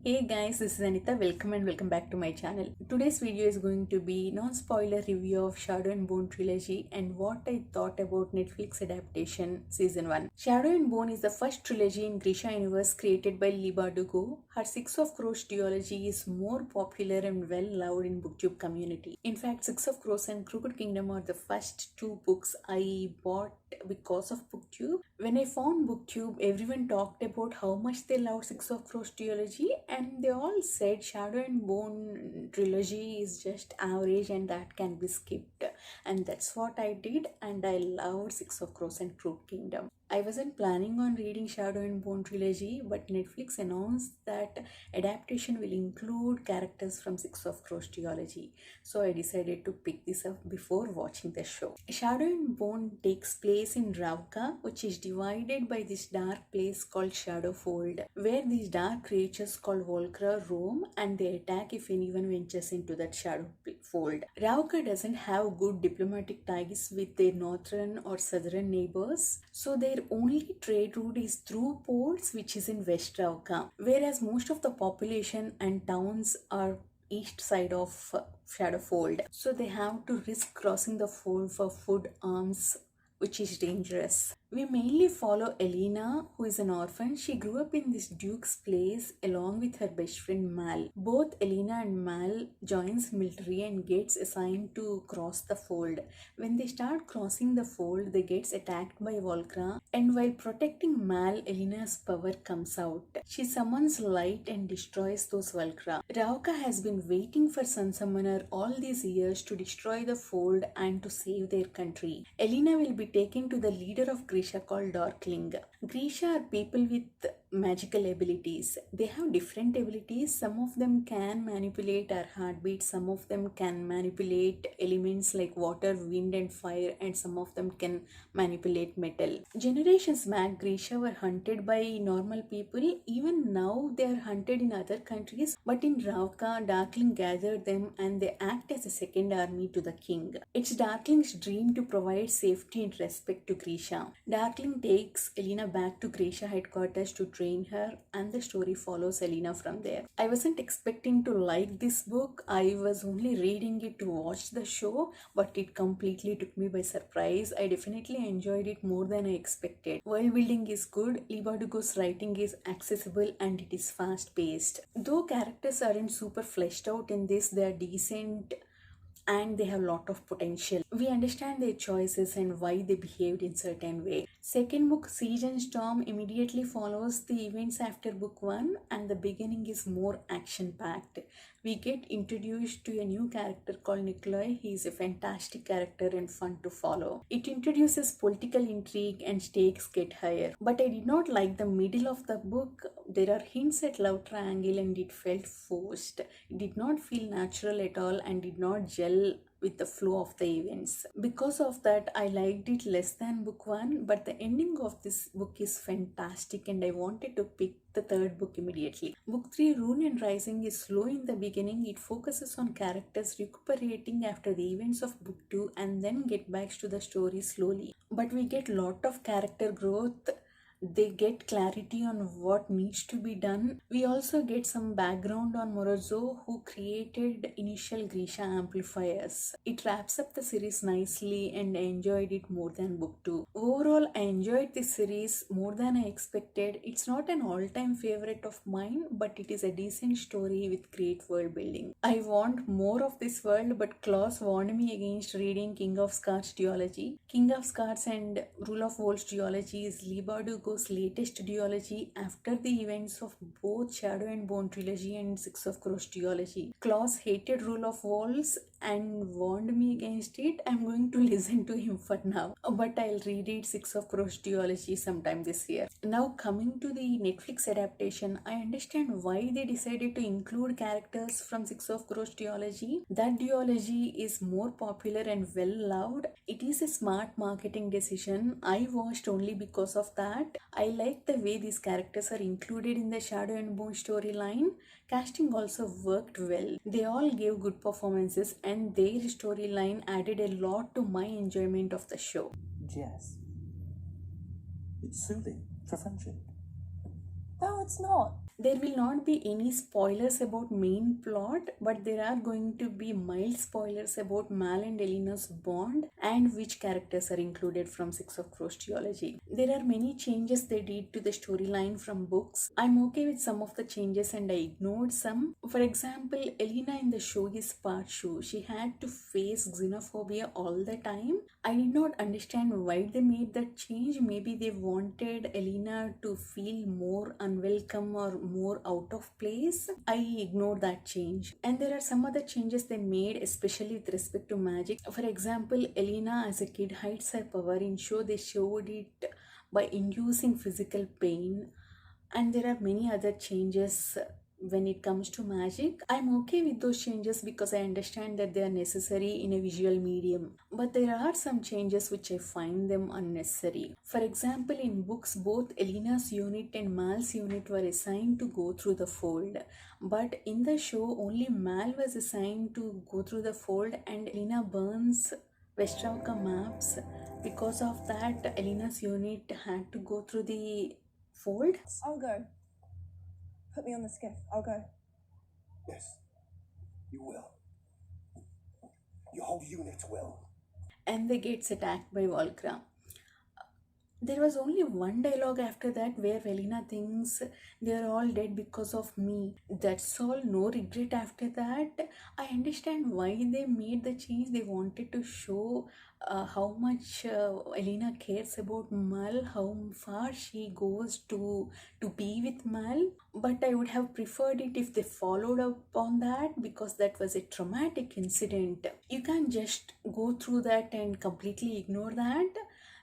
Hey guys, this is Anita. Welcome and welcome back to my channel. Today's video is going to be non-spoiler review of Shadow and Bone trilogy and what I thought about Netflix adaptation season 1. Shadow and Bone is the first trilogy in Grisha universe created by Leigh Bardugo. Her Six of Crows duology is more popular and well loved in booktube community. In fact, Six of Crows and Crooked Kingdom are the first two books I bought because of booktube. When I found booktube, everyone talked about how much they loved Six of Crows duology and they all said Shadow and Bone trilogy is just average and that can be skipped. And that's what I did, and I loved Six of Crows and Crooked Kingdom. I wasn't planning on reading Shadow and Bone trilogy, but Netflix announced that adaptation will include characters from Six of Crows duology. So I decided to pick this up before watching the show. Shadow and Bone takes place in Ravka, which is divided by this dark place called Shadowfold, where these dark creatures called Volcra roam and they attack if anyone ventures into that Shadowfold. Ravka doesn't have good diplomatic ties with their northern or southern neighbors, so their only trade route is through ports, which is in West Ravka, whereas most of the population and towns are east side of Shadowfold, so they have to risk crossing the fold for food, arms, which is dangerous. We mainly follow Elena, who is an orphan. She grew up in this duke's place along with her best friend Mal. Both Elena and Mal joins military and gets assigned to cross the fold. When they start crossing the fold, they gets attacked by Volcra, and while protecting Mal, Elena's power comes out. She summons light and destroys those Volcra. Ravka has been waiting for Sun Summoner all these years to destroy the fold and to save their country. Elena will be taken to the leader of Grisha called Darkling. Grisha are people with magical abilities. They have different abilities. Some of them can manipulate our heartbeat, some of them can manipulate elements like water, wind and fire, and some of them can manipulate metal. Generations back, Grisha were hunted by normal people. Even now they are hunted in other countries, but in Ravka, Darkling gathered them and they act as a second army to the king. It's Darkling's dream to provide safety and respect to Grisha. Darkling takes Elena back to Grisha headquarters to train her, and the story follows Elena from there. I wasn't expecting to like this book. I was only reading it to watch the show, but it completely took me by surprise. I definitely enjoyed it more than I expected. World building is good, Leigh Bardugo's writing is accessible, and it is fast paced. Though characters aren't super fleshed out in this, they are decent and they have a lot of potential. We understand their choices and why they behaved in certain way. Second book, Siege and Storm, immediately follows the events after book 1 and the beginning is more action packed. We get introduced to a new character called Nikolai. He is a fantastic character and fun to follow. It introduces political intrigue and stakes get higher. But I did not like the middle of the book. There are hints at love triangle and it felt forced. It did not feel natural at all and did not gel with the flow of the events. Because of that, I liked it less than book 1, but the ending of this book is fantastic and I wanted to pick the third book immediately. Book 3, Rune and Rising, is slow in the beginning. It focuses on characters recuperating after the events of book 2 and then get back to the story slowly. But we get lot of character growth. They get clarity on what needs to be done. We also get some background on Morozzo, who created initial Grisha amplifiers. It wraps up the series nicely and I enjoyed it more than book 2. Overall, I enjoyed this series more than I expected. It's not an all-time favorite of mine, but it is a decent story with great world building. I want more of this world, but Klaus warned me against reading King of Scards duology. King of Scards and Rule of Wolves duology is Leigh Bardugo's latest duology after the events of both Shadow and Bone trilogy and Six of Crows duology. Klaus hated Rule of Wolves and warned me against it. I'm going to listen to him for now, but I'll reread Six of Crows duology sometime this year. Now coming to the Netflix adaptation, I understand why they decided to include characters from Six of Crows duology. That duology is more popular and well loved. It is a smart marketing decision. I watched only because of that. I like the way these characters are included in the Shadow and Bone storyline. Casting also worked well. They all gave good performances and their storyline added a lot to my enjoyment of the show. Yes. It's soothing for friendship. No, it's not. There will not be any spoilers about main plot, but there are going to be mild spoilers about Mal and Elena's bond and which characters are included from Six of Crows trilogy. There are many changes they did to the storyline from books. I'm okay with some of the changes and I ignored some. For example, Elena in the show is part shoe. She had to face xenophobia all the time. I did not understand why they made that change. Maybe they wanted Elena to feel more unwelcome or more out of place. I ignored that change. And there are some other changes they made, especially with respect to magic. For example, Elena as a kid hides her power. In show they showed it by inducing physical pain, and there are many other changes when it comes to magic. I'm okay with those changes because I understand that they are necessary in a visual medium, but there are some changes which I find them unnecessary. For example, in books both Elena's unit and Mal's unit were assigned to go through the fold, but in the show only Mal was assigned to go through the fold and Elena burns Westrauka maps. Because of that, Elena's unit had to go through the fold. I'll go. Put me on the skiff. I'll go. Yes, you will. Your whole unit will. And they gets attacked by Volcra. There was only one dialogue after that where Velina thinks they are all dead because of me. That's all, no regret after that. I understand why they made the change. They wanted to show how much Elena cares about Mal, how far she goes to be with Mal. But I would have preferred it if they followed up on that, because that was a traumatic incident. You can't just go through that and completely ignore that.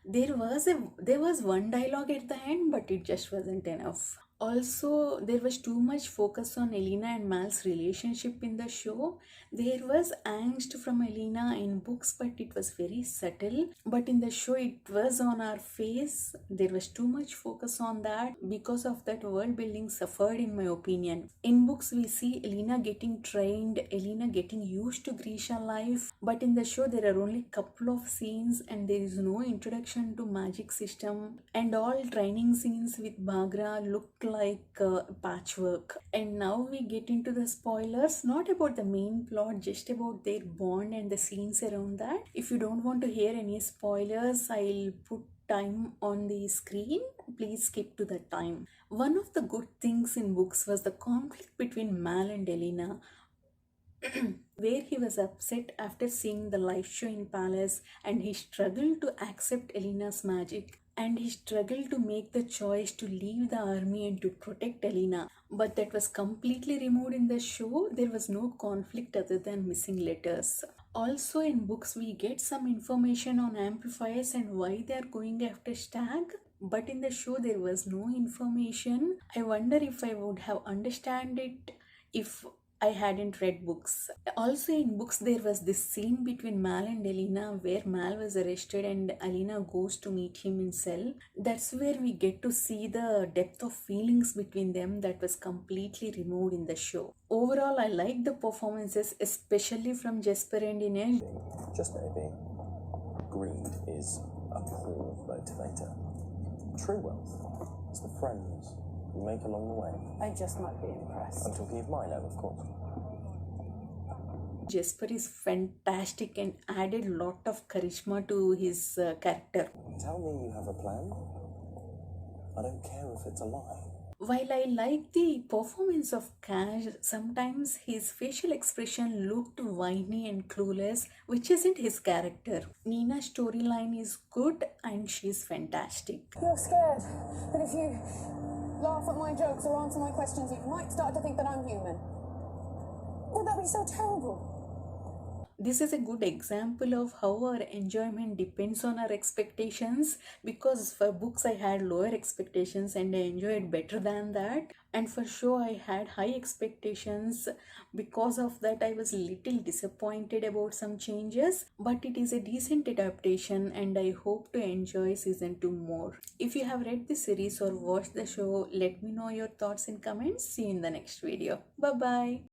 There was one dialogue at the end, but it just wasn't enough. Also, there was too much focus on Elena and Mal's relationship in the show. There was angst from Elena in books, but it was very subtle. But in the show, it was on our face. There was too much focus on that. Because of that, world building suffered, in my opinion. In books, we see Elena getting trained, Elena getting used to Grisha life. But in the show, there are only couple of scenes and there is no introduction to magic system. And all training scenes with Bagra looked like patchwork. And now we get into the spoilers, not about the main plot, just about their bond and the scenes around that. If you don't want to hear any spoilers, I'll put time on the screen. Please skip to that time. One of the good things in books was the conflict between Mal and Elena, where he was upset after seeing the live show in Palace and he struggled to accept Elena's magic. And he struggled to make the choice to leave the army and to protect Elena. But that was completely removed in the show. There was no conflict other than missing letters. Also in books we get some information on amplifiers and why they are going after Stag. But in the show there was no information. I wonder if I would have understand it if I hadn't read books. Also in books there was this scene between Mal and Elena where Mal was arrested and Elena goes to meet him in cell. That's where we get to see the depth of feelings between them that was completely removed in the show. Overall, I like the performances, especially from Jesper and Inez. Just maybe, greed is a poor motivator. True wealth is the friends you make along the way. I just might be impressed. I'm talking of Milo, of course. Jesper is fantastic and added lot of charisma to his character. Tell me you have a plan. I don't care if it's a lie. While I like the performance of Cash, sometimes his facial expression looked whiny and clueless, which isn't his character. Nina's storyline is good and she's fantastic. You're scared that if you laugh at my jokes or answer my questions, you might start to think that I'm human. Would that be so terrible? This is a good example of how our enjoyment depends on our expectations, because for books I had lower expectations and I enjoyed better than that, and for show I had high expectations. Because of that I was little disappointed about some changes, but it is a decent adaptation and I hope to enjoy season 2 more. If you have read the series or watched the show, let me know your thoughts in comments. See you in the next video. Bye bye.